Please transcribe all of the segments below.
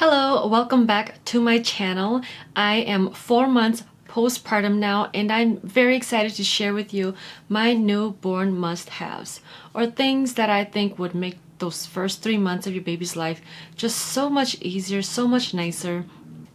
Hello, welcome back to my channel. I am 4 months postpartum now, and I'm very excited to share with you my newborn must-haves, or things that I think would make those first 3 months of your baby's life just so much easier, so much nicer.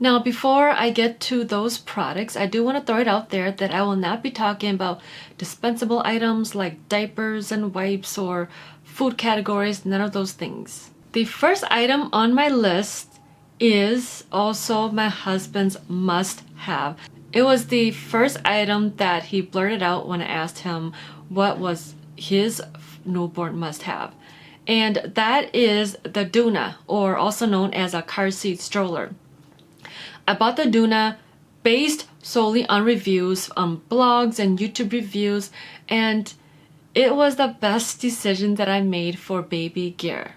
Now, before I get to those products, I do want to throw it out there that I will not be talking about dispensable items like diapers and wipes or food categories, none of those things. The first item on my list is also my husband's must-have. It was the first item that he blurted out when I asked him what was his newborn must-have. And that is the Doona, or also known as a car seat stroller. I bought the Doona based solely on reviews on blogs and YouTube reviews, and it was the best decision that I made for baby gear.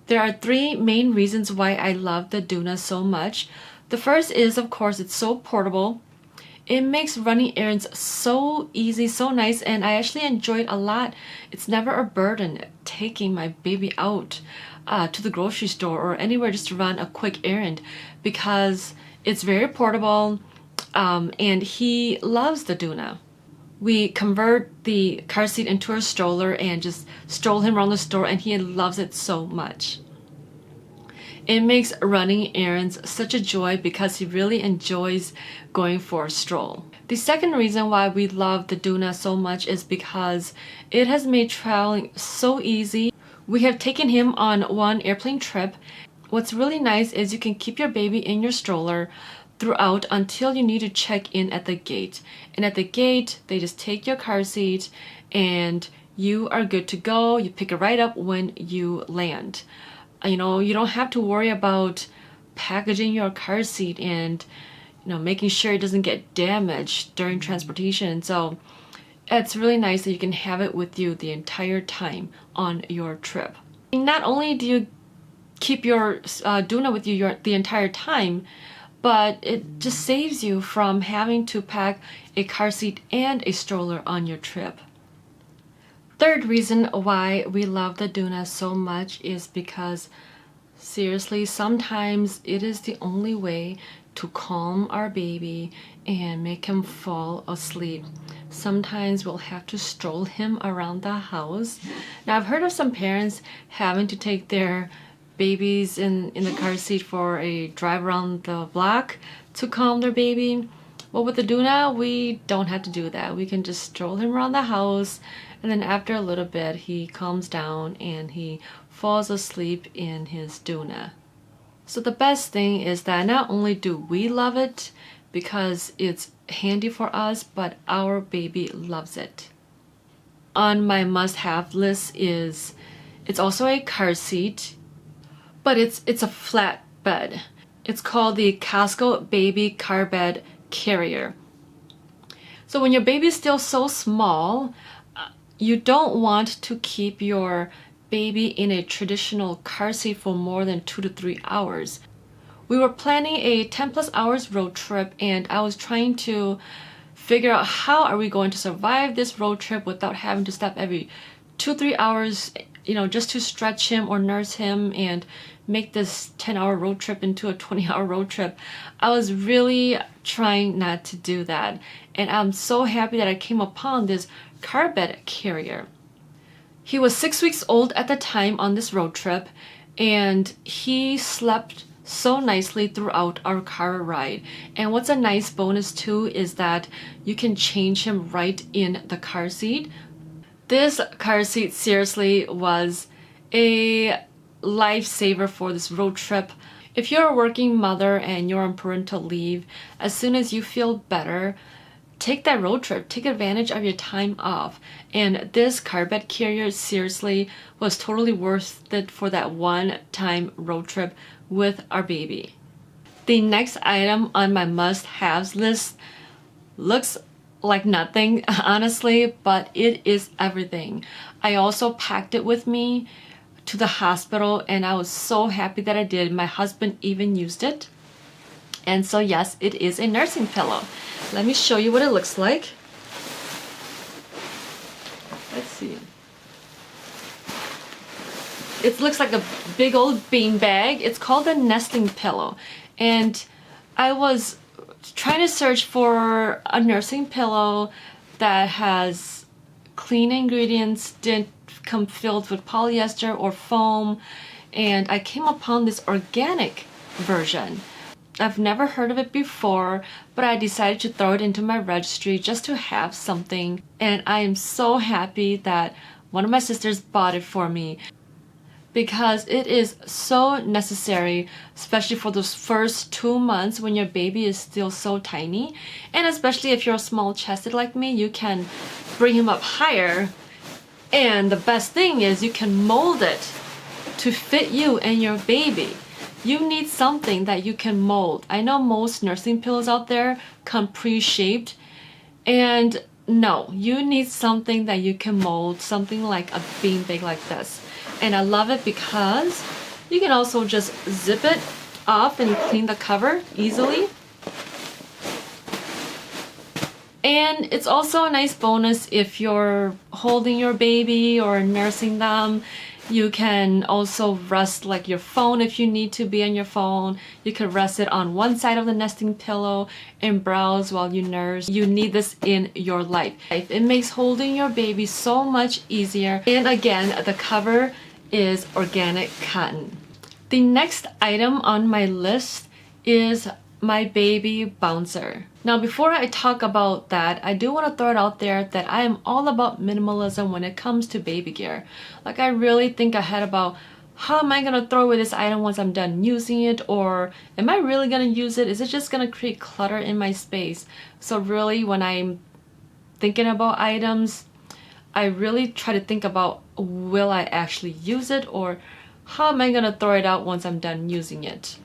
There are 3 main reasons why I love the Doona so much. The first is, of course, it's so portable. It makes running errands so easy, so nice, and I actually enjoy it a lot. It's never a burden taking my baby out to the grocery store or anywhere just to run a quick errand, because it's very portable, and he loves the Doona. We convert the car seat into a stroller and just stroll him around the store, and he loves it so much. It makes running errands such a joy because he really enjoys going for a stroll. The second reason why we love the Doona so much is because it has made traveling so easy. We have taken him on one airplane trip. What's really nice is you can keep your baby in your stroller throughout until you need to check in at the gate. And at the gate, they just take your car seat and you are good to go. You pick it right up when you land. You know, you don't have to worry about packaging your car seat and, making sure it doesn't get damaged during transportation. So it's really nice that you can have it with you the entire time on your trip. Not only do you keep your Doona with you the entire time, but it just saves you from having to pack a car seat and a stroller on your trip. Third reason why we love the Doona so much is because, seriously, sometimes it is the only way to calm our baby and make him fall asleep. Sometimes we'll have to stroll him around the house. Now, I've heard of some parents having to take their babies in the car seat for a drive around the block to calm their baby. Well, with the Doona, we don't have to do that. We can just stroll him around the house, and then after a little bit, he calms down and he falls asleep in his Doona. So the best thing is that not only do we love it because it's handy for us, but our baby loves it. On my must-have list is, it's also a car seat, but it's a flat bed. It's called the Cosco Car Bed Carrier. So when your baby is still so small, you don't want to keep your baby in a traditional car seat for more than 2 to 3 hours. We were planning a 10+ hours road trip, and I was trying to figure out how are we going to survive this road trip without having to stop every 2-3 hours, just to stretch him or nurse him and make this 10-hour road trip into a 20-hour road trip. I was really trying not to do that, and I'm so happy that I came upon this car bed carrier. He was 6 weeks old at the time on this road trip, and he slept so nicely throughout our car ride. And what's a nice bonus too is that you can change him right in the car seat. This car seat seriously was a lifesaver for this road trip. If you're a working mother and you're on parental leave, as soon as you feel better, take that road trip, take advantage of your time off. And this car bed carrier seriously was totally worth it for that one-time road trip with our baby. The next item on my must-haves list looks like nothing, honestly, but it is everything. I also packed it with me to the hospital, and I was so happy that I did. My husband even used it. And so yes, it is a nursing pillow. Let me show you what it looks like. Let's see. It looks like a big old bean bag. It's called a nesting pillow. And I was trying to search for a nursing pillow that has clean ingredients, didn't come filled with polyester or foam, and I came upon this organic version. I've never heard of it before, but I decided to throw it into my registry just to have something, and I am so happy that one of my sisters bought it for me because it is so necessary, especially for those first 2 months when your baby is still so tiny. And especially if you're small chested like me, you can bring him up higher. And the best thing is you can mold it to fit you and your baby. You need something that you can mold. I know most nursing pillows out there come pre-shaped, and no, you need something that you can mold, something like a beanbag like this. And I love it because you can also just zip it off and clean the cover easily. And it's also a nice bonus if you're holding your baby or nursing them. You can also rest like your phone if you need to be on your phone. You can rest it on one side of the nesting pillow and browse while you nurse. You need this in your life. It makes holding your baby so much easier. And again, the cover is organic cotton. The next item on my list is my baby bouncer. Now before I talk about that, I do want to throw it out there that I am all about minimalism when it comes to baby gear. Like I really think ahead about how am I going to throw away this item once I'm done using it, or am I really going to use it? Is it just going to create clutter in my space? So really when I'm thinking about items, I really try to think about, will I actually use it, or how am I going to throw it out once I'm done using it?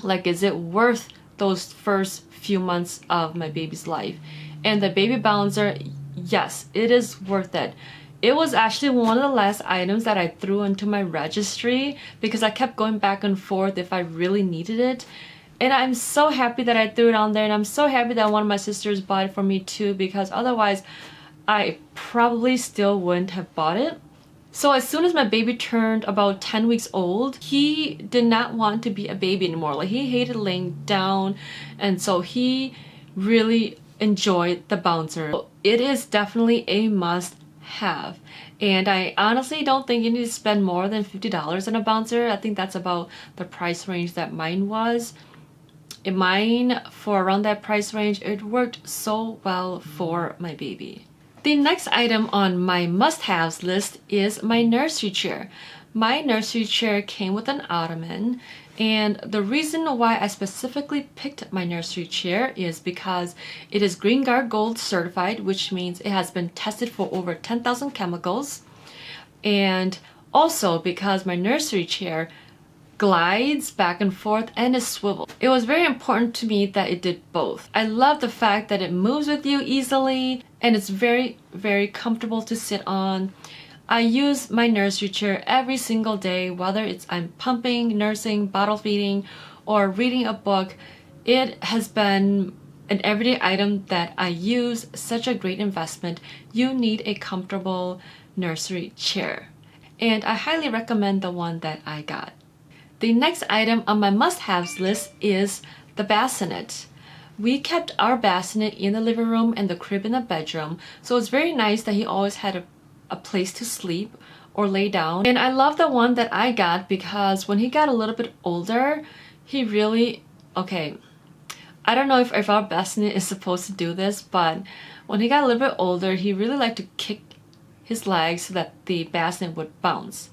Like, is it worth those first few months of my baby's life? And the baby balancer, yes, it is worth it. It was actually one of the last items that I threw into my registry because I kept going back and forth if I really needed it. And I'm so happy that I threw it on there, and I'm so happy that one of my sisters bought it for me too, because otherwise I probably still wouldn't have bought it. So as soon as my baby turned about 10 weeks old, he did not want to be a baby anymore. Like, he hated laying down, and so he really enjoyed the bouncer. It is definitely a must have, and I honestly don't think you need to spend more than $50 on a bouncer. I think that's about the price range that mine was. In mine, for around that price range, it worked so well for my baby. The next item on my must-haves list is my nursery chair. My nursery chair came with an Ottoman, and the reason why I specifically picked my nursery chair is because it is Green Guard Gold certified, which means it has been tested for over 10,000 chemicals, and also because my nursery chair glides back and forth and is swivel. It was very important to me that it did both. I love the fact that it moves with you easily, and it's very, very comfortable to sit on. I use my nursery chair every single day, whether it's I'm pumping, nursing, bottle feeding, or reading a book. It has been an everyday item that I use. Such a great investment. You need a comfortable nursery chair, and I highly recommend the one that I got. The next item on my must-haves list is the bassinet. We kept our bassinet in the living room and the crib in the bedroom, so it's very nice that he always had a place to sleep or lay down. And I love the one that I got because when he got a little bit older, he really, okay, I don't know if our bassinet is supposed to do this, but when he got a little bit older, he really liked to kick his legs so that the bassinet would bounce.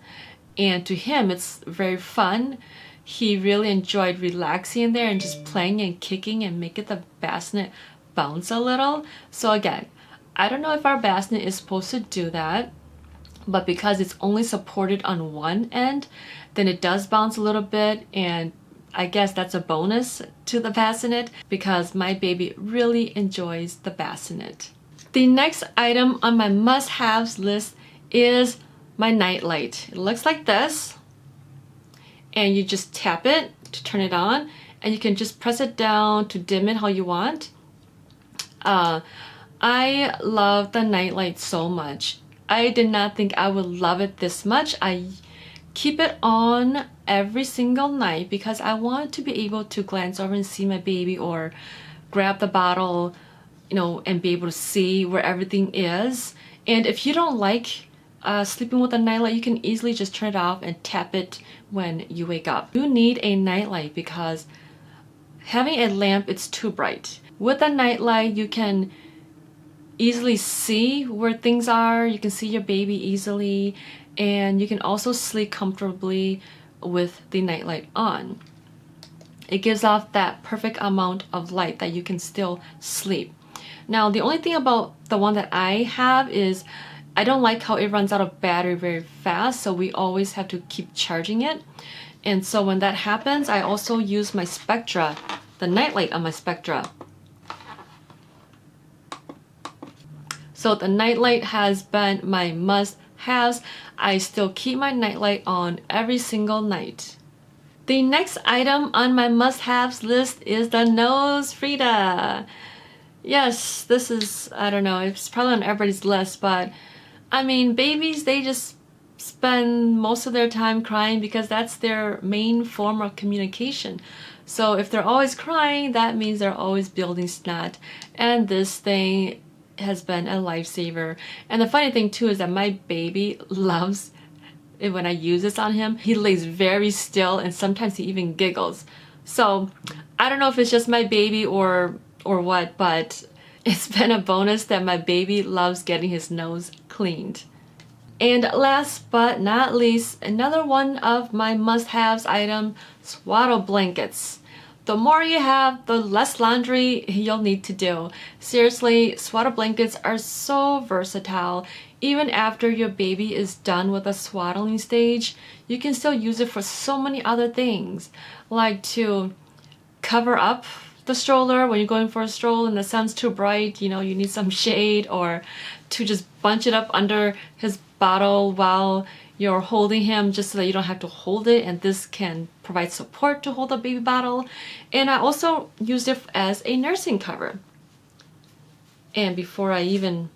And to him, it's very fun. He really enjoyed relaxing in there and just playing and kicking and making the bassinet bounce a little. So again, I don't know if our bassinet is supposed to do that, but because it's only supported on one end, then it does bounce a little bit, and I guess that's a bonus to the bassinet because my baby really enjoys the bassinet. The next item on my must-haves list is my night light. It looks like this, and you just tap it to turn it on, and you can just press it down to dim it how you want. I love the night light so much. I did not think I would love it this much. I keep it on every single night because I want to be able to glance over and see my baby or grab the bottle, you know, and be able to see where everything is. And if you don't like sleeping with a nightlight, you can easily just turn it off and tap it when you wake up. You need a nightlight because having a lamp, it's too bright. With a nightlight, you can easily see where things are. You can see your baby easily, and you can also sleep comfortably with the nightlight on. It gives off that perfect amount of light that you can still sleep. Now, the only thing about the one that I have is I don't like how it runs out of battery very fast, so we always have to keep charging it. And so when that happens, I also use my Spectra, the nightlight on my Spectra. So the nightlight has been my must-haves. I still keep my nightlight on every single night. The next item on my must-haves list is the nose Frida. Yes, this is, I don't know, it's probably on everybody's list, but I mean, babies, they just spend most of their time crying because that's their main form of communication. So if they're always crying, that means they're always building snot. And this thing has been a lifesaver. And the funny thing too is that my baby loves it when I use this on him. He lays very still and sometimes he even giggles. So I don't know if it's just my baby or what, but it's been a bonus that my baby loves getting his nose cleaned. And last but not least, another one of my must-haves item, Swaddle blankets. The more you have, the less laundry you'll need to do. Seriously, Swaddle blankets are so versatile. Even after your baby is done with the swaddling stage, you can still use it for so many other things, like to cover up the stroller when you're going for a stroll and the sun's too bright, you know, you need some shade, or to just bunch it up under his bottle while you're holding him, just so that you don't have to hold it, and this can provide support to hold the baby bottle. And I also used it as a nursing cover. And before I even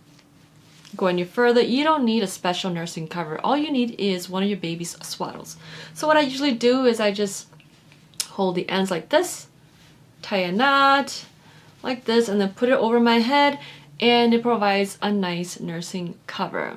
go any further, you don't need a special nursing cover. All you need is one of your baby's swaddles. So what I usually do is I just hold the ends like this, tie a knot like this, and then put it over my head, and it provides a nice nursing cover.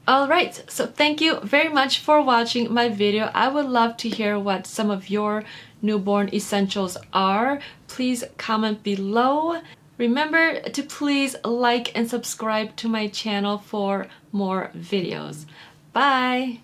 Alright, so thank you very much for watching my video. I would love to hear what some of your newborn essentials are. Please comment below. Remember to please like and subscribe to my channel for more videos. Bye!